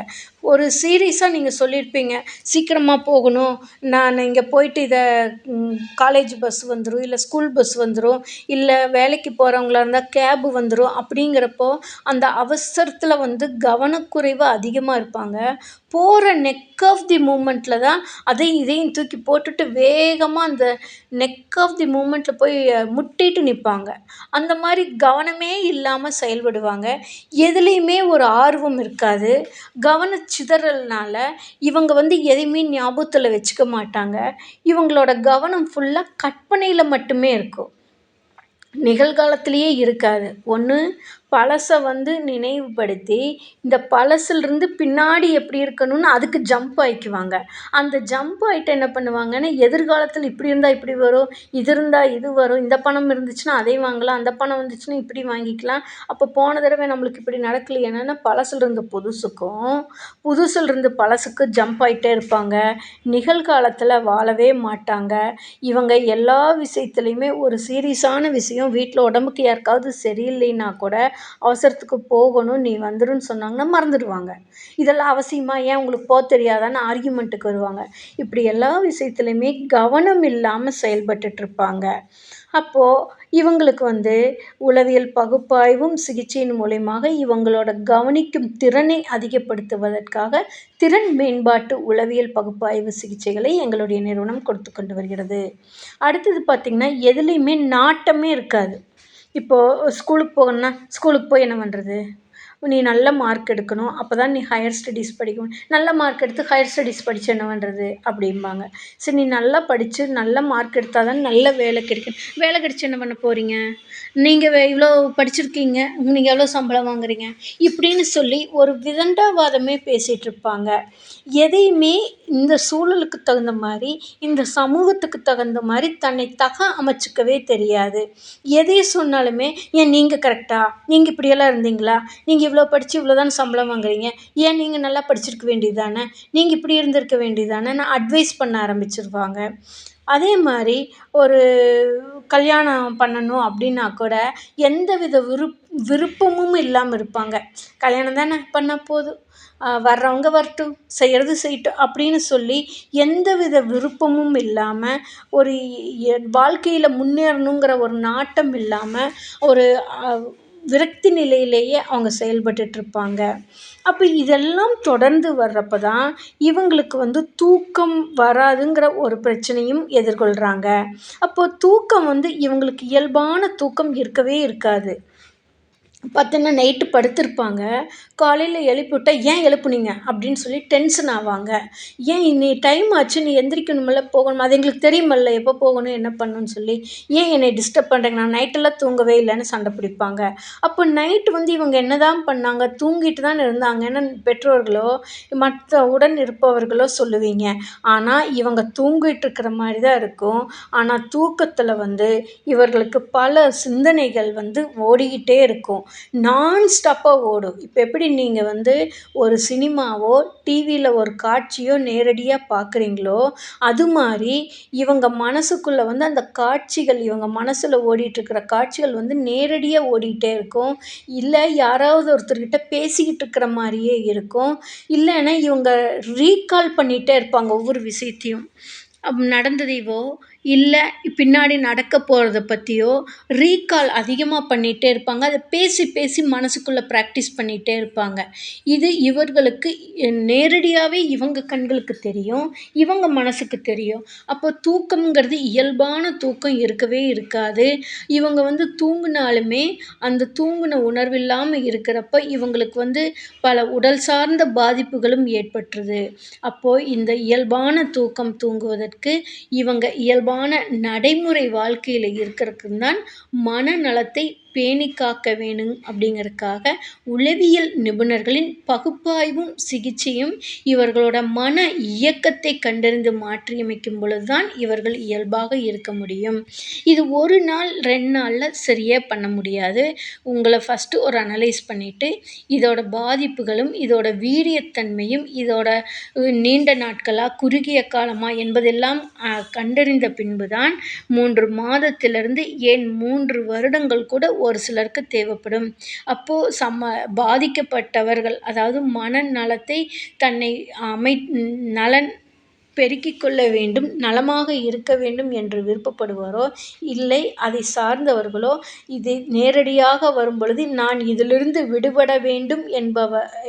ஒரு சீரியஸா நீங்க சொல்லியிருப்பீங்க, "சீக்கிரமா போகணும். நான் இங்க போயிட்டு காலேஜ் பஸ் வந்துரும், இல்ல ஸ்கூல் பஸ் வந்துரும், இல்ல வேலைக்கு போறவங்களா இருந்தா கேப் வந்துரும்." அப்படிங்கிறப்போ, அந்த அவசரத்துல வந்து கவனக்குறைவு அதிகமா இருப்பாங்க. போற நெக் ஆஃப் தி மூமெண்ட்ல தான் அதையும் இதையும் தூக்கி போட்டுட்டு வேகமா அந்த நெக் ஆஃப் தி மூமெண்ட்ல போய் முட்டிட்டு நிப்பாங்க. அந்த மாரி கவனமே இல்லாம செயல்படுவாங்க. எதுலயுமே ஒரு ஆர்வம் இருக்காது. கவனச்சிதறல்னால இவங்க வந்து எதையுமே ஞாபகத்துல வச்சுக்க மாட்டாங்க. இவங்களோட கவனம் ஃபுல்லா கற்பனையில மட்டுமே இருக்கும். நிகழ்காலத்திலேயே இருக்காது. ஒண்ணு பழச வந்து நினைவுபடுத்தி, இந்த பழசுலருந்து பின்னாடி எப்படி இருக்கணும்னு அதுக்கு ஜம்ப் ஆயிக்குவாங்க. அந்த ஜம்ப் ஆயிட்டு என்ன பண்ணுவாங்கன்னா, எதிர்காலத்தில இப்படி இருந்தா இப்படி வரும், இது இருந்தா இது வரும், இந்த பணம் இருந்துச்சுன்னா அதை வாங்கலாம், அந்த பணம் வந்துச்சுன்னா இப்படி வாங்கிக்கலாம். அப்போ போன தடவை நம்மளுக்கு இப்படி நடக்கலையேன்னா, பழசுலருந்து புதுசுக்கும், புதுசுலருந்து பழசுக்கும் ஜம்ப் ஆயிட்டே இருப்பாங்க. நிகழ்காலத்தில வாழவே மாட்டாங்க. இவங்க எல்லா விஷயத்துலயுமே ஒரு சீரியஸான விஷயம் வீட்ல உடம்புக்கு யாருக்காவது சரியில்லைன்னா கூட, அவசரத்துக்கு போகணும், நீ வந்துருன்னு சொன்னாங்கன்னா மறந்துடுவாங்க. இதெல்லாம் அவசியமா? ஏன் உங்களுக்கு தெரியாதான்னு ஆர்கியுமெண்ட்டுக்கு வருவாங்க. இப்படி எல்லா விஷயத்துலயுமே கவனம் இல்லாம செயல்பட்டுட்ருப்பாங்க. அப்போ இவங்களுக்கு வந்து உளவியல் பகுப்பாய்வும், சிகிச்சையின் மூலியமாக இவங்களோட கவனிக்கும் திறனை அதிகப்படுத்துவதற்காக, திறன் மேம்பாட்டு உளவியல் பகுப்பாய்வு சிகிச்சைகளை எங்களுடைய நிறுவனம் கொடுத்துக் கொண்டு வருகிறது. அடுத்தது பார்த்தீங்கன்னா, எதுலயுமே நாட்டமே இருக்காது. இப்போது ஸ்கூலுக்கு போகணுன்னா, ஸ்கூலுக்கு போய் என்ன பண்ணுறது? நீ நல்ல மார்க் எடுக்கணும். அப்போ தான் நீ ஹையர் ஸ்டடீஸ் படிக்க முடியும். நல்ல மார்க் எடுத்து ஹையர் ஸ்டடீஸ் படிச்சு என்ன பண்ணுறது? அப்படிம்பாங்க. சரி நீ நல்லா படிச்சு நல்ல மார்க் எடுத்தா தான் நல்ல வேலை கிடைக்கும். வேலை கிடைச்சு என்ன பண்ண போறீங்க? நீங்க இவ்ளோ படிச்சிருக்கீங்க. நீங்க எவ்வளோ சம்பளம் வாங்குறீங்க? இப்படின்னு சொல்லி ஒரு விதண்டாவாதமே பேசிட்டு இருப்பாங்க. எதையுமே இந்த சூழலுக்கு தகுந்த மாரி, இந்த சமூகத்துக்கு தகுந்த மாரி தன்னை அமைச்சுக்கவே தெரியாது. எதை சொன்னாலுமே, "ஏன் நீங்க கரெக்ட்டா? நீங்க இப்படியெல்லாம் இருந்தீங்களா? நீங்க இவ்வளோ படிச்சு இவ்வளோ தான சம்பளம் வாங்குறீங்க. ஏன் நீங்க நல்லா படிச்சிருக்க வேண்டியது தானே? நீங்க இப்படி இருந்திருக்க வேண்டியது தானேன்னு" அட்வைஸ் பண்ண ஆரம்பிச்சுருவாங்க. அதே மாரி ஒரு கல்யாணம் பண்ணணும் அப்படின்னா கூட, எந்தவித விருப்பமும் இல்லாம இருப்பாங்க. "கல்யாணம் தானே பண்ணா போதும். வர்றவங்க வரட்டும், செய்யறது செய்யட்டும்" அப்படின்னு சொல்லி எந்தவித விருப்பமும் இல்லாம, ஒரு வாழ்க்கையில முன்னேறணுங்கிற ஒரு நாட்டம் இல்லாம, ஒரு அ விரக்தி நிலையிலேயே அவங்க செயல்பட்டுட்ருப்பாங்க. அப்ப இதெல்லாம் தொடர்ந்து வர்றப்ப தான், இவங்களுக்கு வந்து தூக்கம் வராதுங்கிற ஒரு பிரச்சனையும் எதிர்கொள்றாங்க. அப்போ தூக்கம் வந்து இவங்களுக்கு இயல்பான தூக்கம் இருக்கவே இருக்காது. பார்த்தீங்கன்னா, நைட்டு படுத்திருப்பாங்க. காலையில எழுப்பிவிட்டா, "ஏன் எழுப்புனீங்க?" அப்படின்னு சொல்லி டென்ஷன் ஆவாங்க. "ஏன் நீ டைம் ஆச்சு, நீ எந்திரிக்கணும்ல, போகணும். அது எங்களுக்கு தெரியுமல்ல, எப்போ போகணும், என்ன பண்ணணும்னு சொல்லி. ஏன் என்னைய டிஸ்டர்ப் பண்றீங்க? நான் நைட்டெல்லாம் தூங்கவே இல்லன்னு" சண்டை பிடிப்பாங்க. அப்போ நைட்டு வந்து இவங்க என்னதான் பண்ணாங்க? தூங்கிட்டு தானே இருந்தாங்கன்னு பெற்றோர்களோ, மற்ற உடன் இருப்பவர்களோ சொல்லுவீங்க. ஆனா, இவங்க தூங்கிட்டு இருக்கிற மாரி தான் இருக்கும். ஆனா, தூக்கத்தில வந்து இவர்களுக்கு பல சிந்தனைகள் வந்து ஓடிக்கிட்டே இருக்கும். நான் ஸ்டாப்பா ஓடும். இப்ப எப்படி நீங்க வந்து ஒரு சினிமாவோ, டிவில ஒரு காட்சியோ நேரடியா பார்க்குறீங்களோ, அது மாரி இவங்க மனசுக்குள்ள வந்து அந்த காட்சிகள், இவங்க மனசுல ஓடிட்டுருக்கிற காட்சிகள் வந்து நேரடியா ஓடிட்டே இருக்கும். இல்ல யாராவது ஒருத்தர்கிட்ட பேசிக்கிட்டு இருக்கிற மாரியே இருக்கும். இல்லன்னா இவங்க ரீகால் பண்ணிட்டே இருப்பாங்க ஒவ்வொரு விஷயத்தையும். நடந்ததையவோ, இல்ல பின்னாடி நடக்க போறத பத்தியோ ரீகால் அதிகமா பண்ணிட்டே இருப்பாங்க. அத பேசி, பேசி மனசுக்குள்ள பிராக்டிஸ் பண்ணிட்டே இருப்பாங்க. இது இவர்களுக்கு நேரடியாவே இவங்க கண்களுக்கு தெரியும். இவங்க மனசுக்கு தெரியும். அப்போ தூக்கம்ங்கிறது இயல்பான தூக்கம் இருக்கவே இருக்காது. இவங்க வந்து தூங்குனாலுமே, அந்த தூங்குன உணர்வில்லாம இருக்கிறப்ப, இவங்களுக்கு வந்து பல உடல் சார்ந்த பாதிப்புகளும் ஏற்பட்டுருது. அப்போ இந்த இயல்பான தூக்கம் தூங்குவதற்கு, இவங்க இயல்பான நடைமுறை வாழ்க்கையில இருக்கறதுக்கு தான் மனநலத்தை பேணி காக்க வேணும் அப்படிங்கிறதுக்காக உளவியல் நிபுணர்களின் பகுப்பாய்வும் சிகிச்சையும் இவர்களோட மன இயக்கத்தை கண்டறிந்து மாற்றியமைக்கும் பொழுது தான் இவர்கள் இயல்பாக இருக்க முடியும். இது 1 நாள் 2 நாள்ல சரியா பண்ண முடியாது. உங்கள ஃபர்ஸ்ட்டு ஒரு அனலைஸ் பண்ணிட்டு, இதோட பாதிப்புகளும், இதோட வீரியத்தன்மையும், இதோட நீண்ட நாட்களா, குறுகிய காலமா என்பதெல்லாம் கண்டறிந்த பின்பு தான் 3 மாதத்திலிருந்து ஏன் 3 வருடங்கள் கூட ஒரு சிலருக்கு தேவைப்படும். அப்போ பாதிக்கப்பட்டவர்கள், அதாவது மனநலத்தை தன்னை அமை நலன் பெருக்கிக் கொள்ள வேண்டும், நலமாக இருக்க வேண்டும் என்று விருப்பப்படுவாரோ, இல்லை அதை சார்ந்தவர்களோ, இது நேரடியாக வரும்பொழுது நான் இதிலிருந்து விடுபட வேண்டும்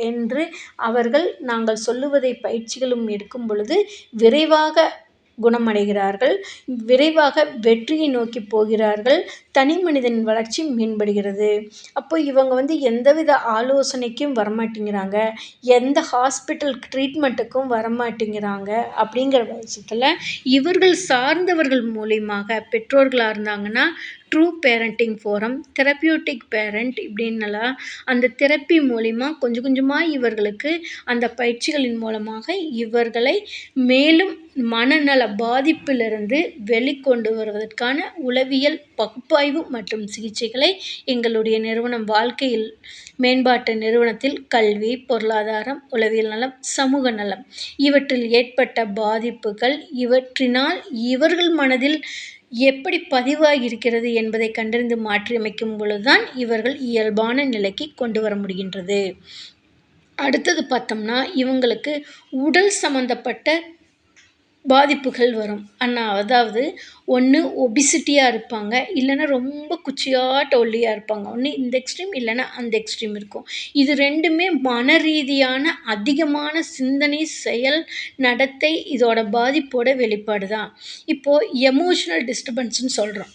என்று அவர்கள் நாங்கள் சொல்லுவதை பயிற்சிகளும் எடுக்கும் பொழுது விரைவாக குணமடைகிறார்கள். விரைவாக வெற்றியை நோக்கி போகிறார்கள். தனி மனிதன் வளர்ச்சி மேம்படுகிறது. அப்போ இவங்க வந்து எந்தவித ஆலோசனைக்கும் வரமாட்டேங்கிறாங்க. எந்த ஹாஸ்பிட்டல் ட்ரீட்மெண்ட்டுக்கும் வரமாட்டேங்கிறாங்க. அப்படிங்கிற பட்சத்தில இவர்கள் சார்ந்தவர்கள் மூலியமாக பெற்றோர்களா இருந்தாங்கன்னா, true parenting forum, therapeutic parent இப்படின்னலாம் அந்த தெரப்பி மூலியமா கொஞ்சம் கொஞ்சமா இவர்களுக்கு அந்த பயிற்சிகளின் மூலமாக இவர்களை மேலும் மனநல பாதிப்பிலிருந்து வெளிக்கொண்டு வருவதற்கான உளவியல் பகுப்பாய்வு மற்றும் சிகிச்சைகளை எங்களுடைய நிறுவனம் வாழ்க்கையில் மேம்பாட்டு நிறுவனத்தில் கல்வி, பொருளாதாரம், உளவியல் நலம், சமூக நலம் இவற்றில் ஏற்பட்ட பாதிப்புகள், இவற்றினால் இவர்கள் மனதில் எப்படி பதிவாகியிருக்கிறது என்பதை கண்டறிந்து மாற்றியமைக்கும் பொழுதுதான் இவர்கள் இயல்பான நிலைக்கு கொண்டு வர முடிகின்றது. அடுத்தது பார்த்தோம்னா, இவங்களுக்கு உடல் சம்மந்தப்பட்ட பாதிப்புகள் வரும். அதாவது ஒண்ணு ஒபிசிட்டியா இருப்பாங்க. இல்லன்னா ரொம்ப குச்சியாட்ட ஒல்லியா இருப்பாங்க. ஒண்ணு இந்த எக்ஸ்ட்ரீம் இல்லன்னா அந்த எக்ஸ்ட்ரீம் இருக்கும். இது 2மே மனரீதியான அதிகமான சிந்தனை, செயல், நடத்தை இதோட பாதிப்போட வெளிப்பாடு தான். இப்போ எமோஷனல் டிஸ்டர்பன்ஸ்ன்னு சொல்றோம்.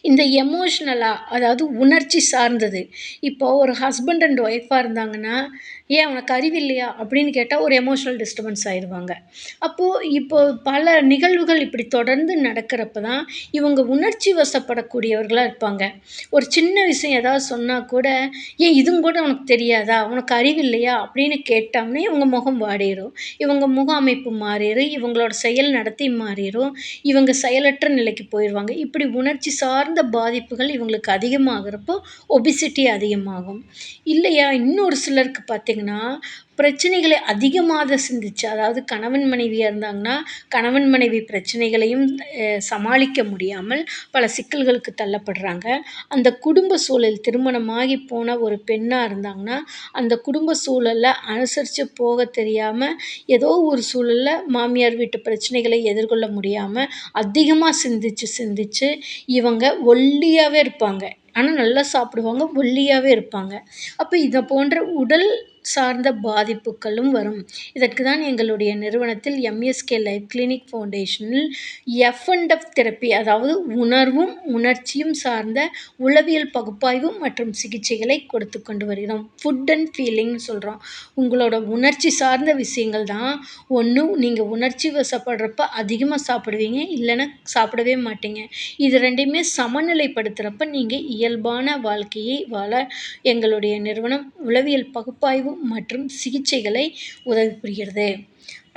இந்த எமோஷ்னலா அதாவது உணர்ச்சி சார்ந்தது. இப்போ ஒரு ஹஸ்பண்ட் அண்ட் ஒய்ஃபா இருந்தாங்கன்னா, "ஏன் உனக்கு அறிவில்லையா?" அப்படின்னு கேட்டா ஒரு எமோஷனல் டிஸ்டர்பன்ஸ் ஆயிருவாங்க. அப்போ இப்போ பல நிகழ்வுகள் இப்படி தொடர்ந்து நடக்கிறப்ப தான், இவங்க உணர்ச்சி வசப்படக்கூடியவர்களா இருப்பாங்க. ஒரு சின்ன விஷயம் ஏதாவது சொன்னா கூட, "ஏன் இதுவும் கூட உனக்கு தெரியாதா? உனக்கு அறிவில்லையா?" அப்படின்னு கேட்டோம்னே இவங்க முகம் வாடிரும். இவங்க முக அமைப்பு மாறிரும். இவங்களோட செயல் நடத்தை மாறிரும். இவங்க செயலற்ற நிலைக்கு போயிருவாங்க. இப்படி உணர்ச்சி சார்ந்த பாதிப்புகள் இவங்களுக்கு அதிகமாகறப்போ, ஒபிசிட்டி அதிகமாகும். இல்லையா, இன்னொரு சிலருக்கு பார்த்தீங்கன்னா, பிரச்சனைகளை அதிகமாக சிந்திச்சு, அதாவது கணவன் மனைவியா இருந்தாங்கன்னா, கணவன் மனைவி பிரச்சனைகளையும் சமாளிக்க முடியாமல் பல சிக்கல்களுக்கு தள்ளப்படுறாங்க. அந்த குடும்ப சூழல் திருமணமாகி போன ஒரு பெண்ணா இருந்தாங்கன்னா, அந்த குடும்ப சூழல்ல அனுசரிச்சு போக தெரியாம, ஏதோ ஒரு சூழல்ல மாமியார் வீட்டு பிரச்சனைகளை எதிர்கொள்ள முடியாம, அதிகமா சிந்திச்சு சிந்திச்சு இவங்க ஒல்லியாவே இருப்பாங்க. ஆனா நல்லா சாப்பிடுவாங்க, ஒல்லியாவே இருப்பாங்க. அப்ப இத போன்ற உடல் சார்ந்த பாதிப்புகளும் வரும். இதற்கு தான் எங்களுடைய நிறுவனத்தில் எம்எஸ்கே லைஃப் கிளினிக் ஃபவுண்டேஷனில் எஃப்&எஃப் தெரப்பி, அதாவது உணர்வும், உணர்ச்சியும் சார்ந்த உளவியல் பகுப்பாய்வு மற்றும் சிகிச்சைகளை கொடுத்து கொண்டு வருகிறோம். ஃபுட் அண்ட் ஃபீலிங்ன்னு சொல்றோம். உங்களோட உணர்ச்சி சார்ந்த விஷயங்கள் தான். ஒண்ணு நீங்க உணர்ச்சி வசப்படுறப்ப அதிகமா சாப்பிடுவீங்க, இல்லன்னா சாப்பிடவே மாட்டீங்க. இது 2யுமே சமநிலைப்படுத்துறப்ப நீங்க இயல்பான வாழ்க்கையை வாழ எங்களுடைய நிறுவனம் உளவியல் பகுப்பாய்வு மற்றும் சிகிச்சைகளை உதவி புரிகிறது.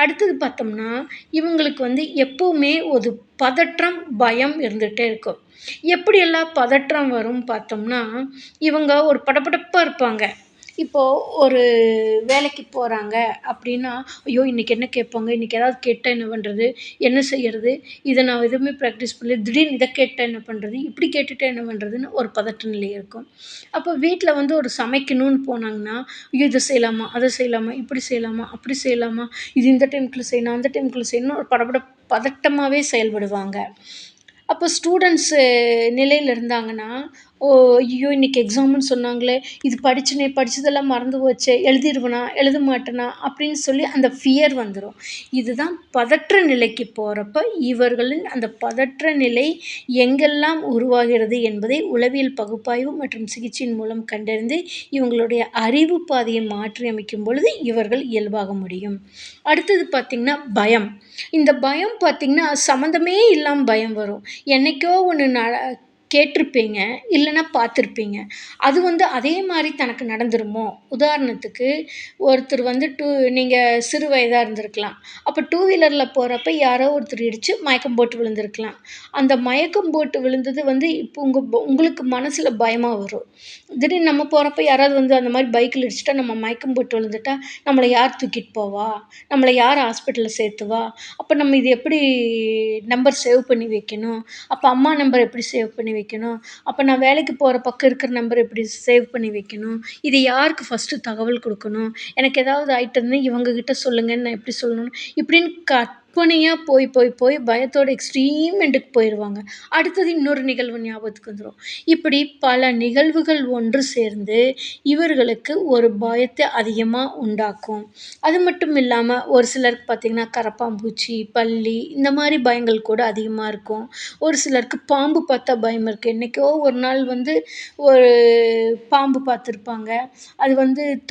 அடுத்தது பார்த்தோம்னா, இவங்களுக்கு எப்பவுமே ஒரு பதற்றம், பயம் இருந்துட்டே இருக்கும். எப்படியெல்லாம் பதற்றம் வரும் பார்த்தோம்னா, இவங்க ஒரு படபடப்பா இருப்பாங்க. இப்போ ஒரு வேலைக்கு போறாங்க அப்படின்னா, ஐயோ! இன்னைக்கு என்ன கேட்பாங்க? இன்னைக்கு ஏதாவது கேட்டா என்ன பண்றது? என்ன செய்யறது? இத நான் எதுவுமே பிராக்டிஸ் பண்ணல. திடீர்னு இத கேட்டா என்ன பண்றது? இப்படி கேட்டுட்டா என்ன பண்றதுன்னு ஒரு பதட்ட நிலை இருக்கும். அப்போ வீட்ல ஒரு சமைக்கணும்னு போனாங்கன்னா, ஐயோ! இத செய்யலாமா? அத செய்யலாமா? இப்படி செய்யலாமா? அப்படி செய்யலாமா? இது இந்த டைம்க்குள்ள செய்யணும், அந்த டைம்க்குள்ள செய்யணும்னு ஒரு பதட்டமாவே செயல்படுவாங்க. அப்போ ஸ்டூடண்ட்ஸு நிலையில இருந்தாங்கன்னா, "ஓ! ஐயய்யோ! இன்னைக்கு எக்ஸாம்ன்னு சொன்னாங்களே! இது படிச்சேனே, படிச்சதெல்லாம் மறந்து போச்சே! எழுதிருவேனா? எழுத மாட்டேனா?" அப்படின்னு சொல்லி அந்த ஃபியர் வந்துரும். இதுதான் பதற்ற நிலைக்கு போறப்ப, இவர்களின் அந்த பதற்ற நிலை எங்கெல்லாம் உருவாகிறது என்பதை உளவியல் பகுப்பாய்வு மற்றும் சிகிச்சையின் மூலம் கண்டறிந்து, இவங்களுடைய அறிவு பாதையை மாற்றியமைக்கும் பொழுது, இவர்கள் இயல்பாக முடியும். அடுத்தது பார்த்தீங்கன்னா, பயம். இந்த பயம் பார்த்தீங்கன்னா, சம்மந்தமே இல்லாம பயம் வரும். என்னைக்கோ ஒண்ணு கேட்டிருப்பீங்க, இல்லன்னா பார்த்துருப்பீங்க. அது அதே மாரி தனக்கு நடந்துருமோ? உதாரணத்துக்கு, ஒருத்தர் நீங்க சிறு வயதா இருந்திருக்கலாம். அப்ப டூ வீலர்ல போறப்ப யாரோ ஒருத்தர் இடிச்சு மயக்கம் போட்டு விழுந்திருக்கலாம். அந்த மயக்கம் போட்டு விழுந்தது இப்போ உங்களுக்கு மனசுல பயமா வரும். திடீர்னு நம்ம போறப்ப யாராவது அந்த மாரி பைக்ல இடிச்சுட்டா, நம்ம மயக்கம் போட்டு விழுந்துட்டா, நம்மள யார் தூக்கிட்டு போவா? நம்மள யார் ஹாஸ்பிட்டல்ல சேர்த்துவா? அப்ப நம்ம இது எப்படி நம்பர் சேவ் பண்ணி வைக்கணும்? அப்ப அம்மா நம்பர் எப்படி சேவ் பண்ணி வைக்கணும்? அப்ப நான் வேலைக்கு போற பக்கம் இருக்கிற நம்பர் எப்படி சேவ் பண்ணி வைக்கணும்? இது யாருக்கு ஃபர்ஸ்ட்டு தகவல் குடுக்கணும்? எனக்கு ஏதாவது ஆயிட்டதுன்னா இவங்க கிட்ட சொல்லுங்கன்னு நான் எப்படி சொல்லணும்? இப்படின்னு கற்பனையா போய் போய் போய் பயத்தோட எக்ஸ்ட்ரீம் எண்டுக்கு போயிருவாங்க. அடுத்தது இன்னொரு நிகழ்வு ஞாபகத்துக்கு வந்துரும். இப்படி பல நிகழ்வுகள் ஒன்று சேர்ந்து இவர்களுக்கு ஒரு பயத்த அதிகமா உண்டாக்கும். அது மட்டும் இல்லாம ஒரு சிலருக்கு பார்த்தீங்கன்னா, கரப்பான்பூச்சி, பல்லி இந்த மாரி பயங்கள் கூட அதிகமா இருக்கும். ஒரு சிலருக்கு பாம்பு பார்த்தா பயம் இருக்கு. என்னைக்கோ ஒரு நாள் ஒரு பாம்பு பார்த்துருப்பாங்க. அது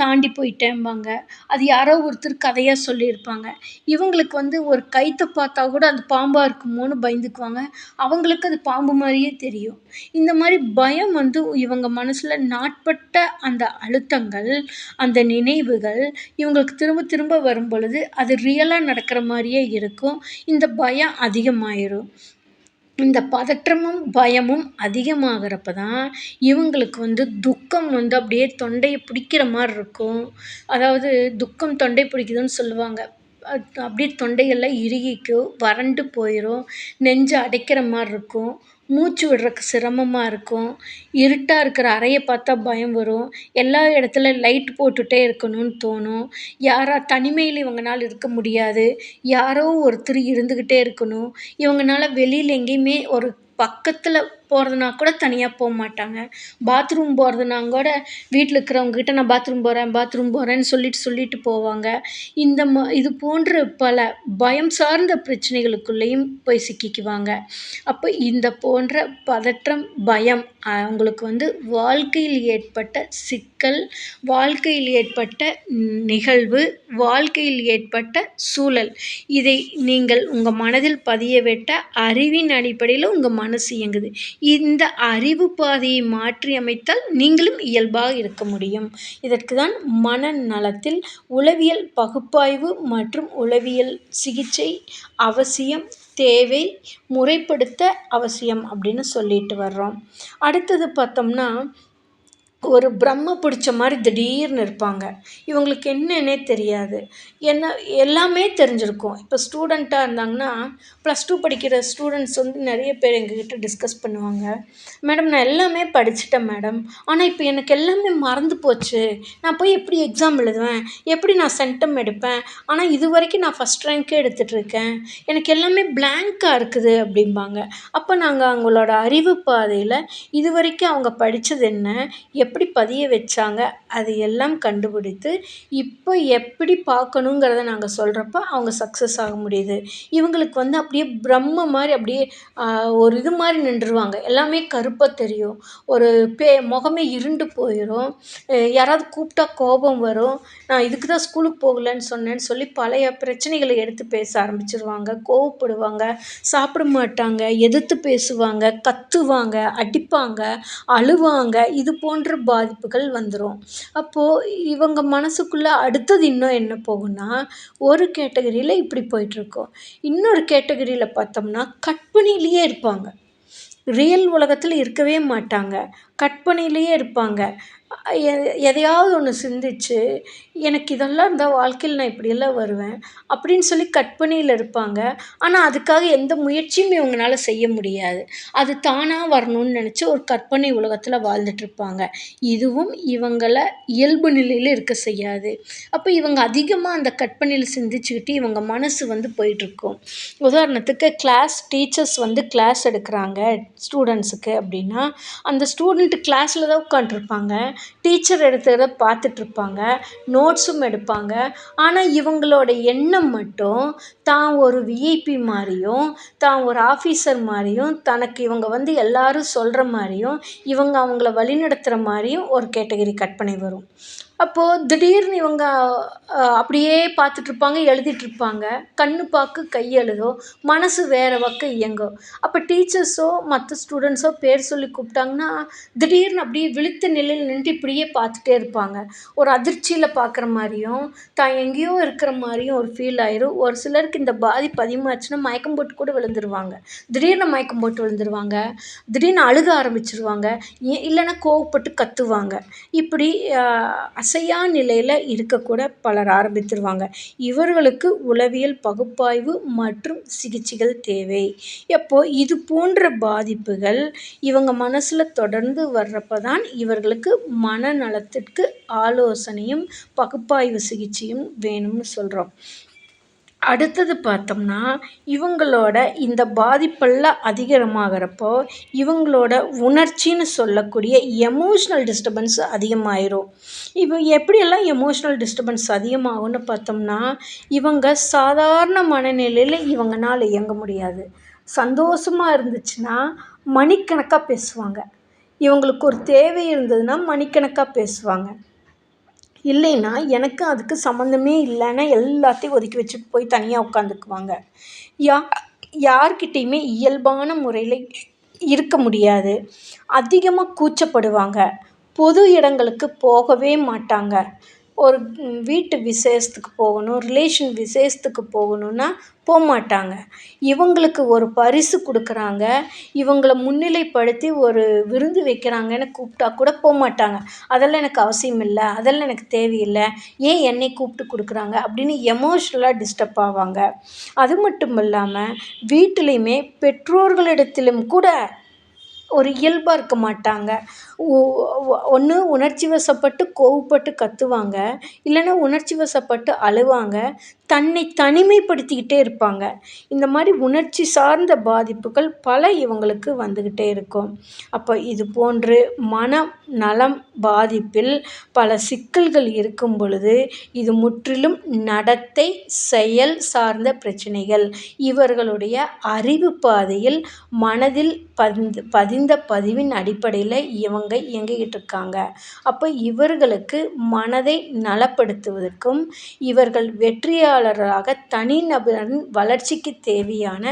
தாண்டி போயிட்டேம்பாங்க. அது யாரோ ஒருத்தர் கதையா சொல்லியிருப்பாங்க. இவங்களுக்கு ஒரு கயித்த பார்த்தா கூட அது பாம்பா இருக்குமோன்னு பயந்துக்குவாங்க. அவங்களுக்கு அது பாம்பு மாரியே தெரியும். இந்த மாரி பயம் இவங்க மனசுல நாட்பட்ட அந்த அழுத்தங்கள், அந்த நினைவுகள் இவங்களுக்கு திரும்ப திரும்ப வரும் பொழுது, அது ரியலா நடக்கிற மாரியே இருக்கும். இந்த பயம் அதிகமாயிரும். இந்த பதற்றமும், பயமும் அதிகமாகறப்ப தான், இவங்களுக்கு துக்கம் அப்படியே தொண்டைய பிடிக்கிற மாரி இருக்கும். அதாவது துக்கம் தொண்டை பிடிக்குதுன்னு சொல்லுவாங்க. அப்படியே தொண்டையெல்லாம் இறுகிக்கும், வறண்டு போயிரும், நெஞ்ச அடைக்கிற மாரி இருக்கும், மூச்சு விடுறக்கு சிரமமா இருக்கும், இருட்டா இருக்கிற அறைய பார்த்தா பயம் வரும், எல்லா இடத்துல லைட் போட்டுட்டே இருக்கணும்னு தோணும், தனிமையில இவங்கனால இருக்க முடியாது, யாரோ ஒருத்தர் இருந்துகிட்டே இருக்கணும், இவங்கனால வெளியில எங்கேயுமே ஒரு பக்கத்துல போகிறதுனா கூட தனியாக போமாட்டாங்க. பாத்ரூம் போகிறதுனா கூட வீட்ல இருக்கிறவங்ககிட்ட நான் பாத்ரூம் போறேன்னு சொல்லிட்டு போவாங்க. இது போன்ற பல பயம் சார்ந்த பிரச்சனைகளுக்குள்ளேயும் போய் சிக்கிக்குவாங்க. அப்ப இந்த போன்ற பதற்றம், பயம் அவங்களுக்கு வாழ்க்கையில் ஏற்பட்ட சிக்கல், வாழ்க்கையில் ஏற்பட்ட நிகழ்வு, வாழ்க்கையில் ஏற்பட்ட சூழல். இதை நீங்கள் உங்க மனதில் பதியவிட்ட அறிவின் அடிப்படையில உங்க மனசு இயங்குது. இந்த அறிவு பாதையை மாற்றி அமைத்தால் நீங்களும் இயல்பாக இருக்க முடியும். இதற்கு தான் மனநலத்தில் உளவியல் பகுப்பாய்வு மற்றும் உளவியல் சிகிச்சை அவசியம், தேவை, முறைப்படுத்த அவசியம் அப்படின்னு சொல்லிட்டு வர்றோம். அடுத்தது பார்த்தோம்னா, ஒரு பிரம்ம பிடிச்ச மாரி திடீர்னு இருப்பாங்க. இவங்களுக்கு என்னன்னே தெரியாது. என்ன எல்லாமே தெரிஞ்சிருக்கும். இப்போ ஸ்டூடெண்ட்டா இருந்தாங்கன்னா, +2 படிக்கிற ஸ்டூடெண்ட்ஸ் நெறைய பேர் எங்ககிட்ட டிஸ்கஸ் பண்ணுவாங்க. மேடம் நான் எல்லாமே படிச்சுட்டேன் மேடம். ஆனா இப்ப எனக்கு எல்லாமே மறந்து போச்சு. நான் போய் எப்படி எக்ஸாம் எழுதுவேன்? எப்படி நான் சென்டம் எடுப்பேன்? ஆனா இதுவரைக்கும் நான் ஃபர்ஸ்ட் ரேங்க்கே எடுத்துட்டுருக்கேன். எனக்கு எல்லாமே பிளாங்க்கா இருக்குது அப்படிம்பாங்க. அப்ப நாங்க அவங்களோட அறிவு பாதையில இதுவரைக்கும் அவங்க படிச்சது என்ன? எப்படி பதிய வச்சாங்க? அது எல்லாம் கண்டுபிடித்து, இப்போ எப்படி பார்க்கணுங்கிறத நாங்க சொல்றப்ப, அவங்க சக்சஸ் ஆக முடியுது. இவங்களுக்கு அப்படியே பிரம்ம மாரி அப்படியே ஒரு இது மாரி நின்றுவாங்க. எல்லாமே கருப்பா தெரியும். ஒரு முகமே இருண்டு போயிரும். யாராவது கூப்பிட்டா கோபம் வரும். நான் இதுக்கு தான் ஸ்கூலுக்கு போகலன்னு சொன்னேன்னு சொல்லி பழைய பிரச்சனைகள எடுத்து பேச ஆரம்பிச்சுருவாங்க. கோவப்படுவாங்க, சாப்பிட மாட்டாங்க, எதிர்த்து பேசுவாங்க, கத்துவாங்க, அடிப்பாங்க, அழுவாங்க. இது போன்ற பாதிப்புகள் வந்துரும். அப்போ இவங்க மனசுக்குள்ள அடுத்தது இன்னும் என்ன போகும்னா, ஒரு கேட்டகரியில இப்படி போயிட்டுருக்கும். இன்னொரு கேட்டகரியில பார்த்தோம்னா, கற்பனையிலேயே இருப்பாங்க. ரியல் உலகத்துல இருக்கவே மாட்டாங்க. கற்பனையிலேயே இருப்பாங்க. எ எதையாவது ஒண்ணு சிந்திச்சு, எனக்கு இதெல்லாம் இருந்தா வாழ்க்கையில நான் இப்படியெல்லாம் வருவேன். அப்படின்னு சொல்லி கற்பனையில இருப்பாங்க. ஆனா, அதுக்காக எந்த முயற்சியும் இவங்கனால செய்ய முடியாது. அது தானா வரணும்னு நெனச்சு ஒரு கற்பனை உலகத்துல வாழ்ந்துட்டுருப்பாங்க. இதுவும் இவங்கள இயல்பு நிலையில இருக்க செய்யாது. அப்ப இவங்க அதிகமா அந்த கற்பனையில சிந்திச்சுக்கிட்டு இவங்க மனசு போயிட்டுருக்கும். உதாரணத்துக்கு டீச்சர்ஸ் கிளாஸ் எடுக்குறாங்க ஸ்டூடண்ட்ஸுக்கு அப்படின்னா, அந்த ஸ்டூடண்ட் கிளாஸ்ல தான் உட்காண்ட்ருப்பாங்க. டீச்சர் எடுத்தத பார்த்துட்ருப்பாங்க. நோட்ஸும் எடுப்பாங்க. ஆனா, இவங்களோட எண்ணம் மட்டும் தான் ஒரு விஐபி மாரியும், தான் ஒரு ஆஃபீசர் மாரியும், தனக்கு இவங்க எல்லாரும் சொல்ற மாரியும், இவங்க அவங்கள வழிநடத்துற மாரியும் ஒரு கேட்டகரி கற்பனை வரும். அப்போ திடீர்னு இவங்க அப்படியே பார்த்துட்ருப்பாங்க, எழுதிட்டுருப்பாங்க. கண்ணு பாக்கு கை எழுதும். மனசு வேற பக்கம் இயங்கும். அப்ப டீச்சர்ஸோ, மத்த ஸ்டூடண்ட்ஸோ பேர் சொல்லி கூப்பிட்டாங்கன்னா, திடீர்னு அப்படியே விழித்த நிலையில நின்னுட்டு இப்படியே பார்த்துட்டே இருப்பாங்க. ஒரு அதிர்ச்சியில பார்க்குற மாரியும், தான் எங்கேயோ இருக்கிற மாரியும் ஒரு ஃபீல் ஆயிரும். ஒரு சிலருக்கு இந்த பாதிப்பு அதிகமாச்சுன்னா மயக்கம் போட்டு கூட விழுந்துருவாங்க. திடீர்னு மயக்கம் போட்டு விழுந்துருவாங்க. திடீர்னு அழுக ஆரம்பிச்சுருவாங்க. இல்லன்னா கோவப்பட்டு கத்துவாங்க. இப்படி அசையா நிலையில இருக்கக்கூட பலர் ஆரம்பித்துருவாங்க. இவர்களுக்கு உளவியல் பகுப்பாய்வு மற்றும் சிகிச்சைகள் தேவை. இது போன்ற பாதிப்புகள் இவங்க மனசுல தொடர்ந்து வர்றப்ப தான் இவர்களுக்கு மனநலத்திற்கு ஆலோசனையும், பகுப்பாய்வு சிகிச்சையும் வேணும்னு சொல்றோம். அடுத்தது பார்த்தோம்னா, இவங்களோட இந்த பாதிப்பெல்லாம் அதிகமாகறப்போ, இவங்களோட உணர்ச்சின்னு சொல்லக்கூடிய எமோஷனல் டிஸ்டர்பன்ஸ் அதிகமாயிரும். எப்படியெல்லாம் எமோஷனல் டிஸ்டர்பன்ஸ் அதிகமாகும்னு பார்த்தோம்னா, இவங்க சாதாரண மனநிலையில இவங்கனால இயங்க முடியாது. சந்தோஷமா இருந்துச்சுன்னா, மணிக்கணக்கா பேசுவாங்க. இவங்களுக்கு ஒரு தேவை இருந்ததுன்னா, மணிக்கணக்கா பேசுவாங்க. இல்லைன்னா, எனக்கு அதுக்கு சம்மந்தமே இல்லன்னு எல்லாத்தையும் ஒதுக்கி வச்சுட்டு போய் தனியா உட்காந்துக்குவாங்க. யா யார்கிட்டயுமே இயல்பான முறையில இருக்க முடியாது. அதிகமா கூச்சப்படுவாங்க. பொது இடங்களுக்கு போகவே மாட்டாங்க. ஒரு வீட்டு விசேஷத்துக்கு போகணும், ரிலேஷன் விசேஷத்துக்கு போகணும்னா போமாட்டாங்க. இவங்களுக்கு ஒரு பரிசு குடுக்குறாங்க, இவங்கள முன்னிலைப்படுத்தி ஒரு விருந்து வைக்கிறாங்கன்னு கூப்பிட்டா கூட போமாட்டாங்க. அதெல்லாம் எனக்கு அவசியம் இல்ல. அதெல்லாம் எனக்கு தேவையில்ல. ஏன் என்னை கூப்பிட்டு குடுக்குறாங்க? அப்படின்னு எமோஷனலா டிஸ்டர்ப் ஆவாங்க. அது மட்டும் இல்லாம, வீட்டிலயுமே பெற்றோர்களிடத்திலும் கூட ஒரு இயல்பா இருக்க மாட்டாங்க. ஒண்ணு உணர்ச்சி வசப்பட்டு கோவப்பட்டு கத்துவாங்க. இல்லன்னா உணர்ச்சி வசப்பட்டு அழுவாங்க. தன்னை தனிமைப்படுத்திக்கிட்டே இருப்பாங்க. இந்த மாரி உணர்ச்சி சார்ந்த பாதிப்புகள் பல இவங்களுக்கு வந்துகிட்டே இருக்கும். அப்ப இது போன்று மனநலம் பாதிப்பில் பல சிக்கல்கள் இருக்கும் பொழுது, இது முற்றிலும் நடத்தை, செயல் சார்ந்த பிரச்சனைகள். இவர்களுடைய அறிவு பாதையில் மனதில் பதிந்த பதிவின் அடிப்படையில இவங்க இயங்கிக்கிட்டு இருக்காங்க. அப்ப இவர்களுக்கு மனதை நலப்படுத்துவதற்கும், இவர்கள் வெற்றியாளர்களாக தனிநபரின் வளர்ச்சிக்கு தேவையான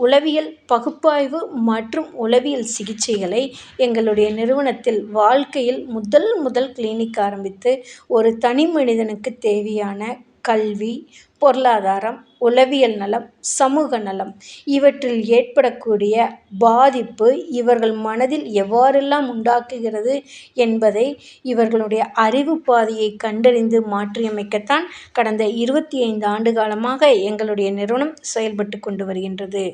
உளவியல் பகுப்பாய்வு மற்றும் உளவியல் சிகிச்சைகளை எங்களுடைய நிறுவனத்தில் வாழ்க்கையில் முதல் கிளினிக் ஆரம்பித்து, ஒரு தனி மனிதனுக்கு தேவையான கல்வி, பொருளாதாரம், உளவியல் நலம், சமூக நலம் இவற்றில் ஏற்படக்கூடிய பாதிப்பு இவர்கள் மனதில் எவ்வாறெல்லாம் உண்டாக்குகிறது என்பதை இவர்களுடைய அறிவு பாதையை கண்டறிந்து மாற்றியமைக்கத்தான் கடந்த 25 ஆண்டு காலமாக எங்களுடைய நிறுவனம் செயல்பட்டு கொண்டு வருகின்றது.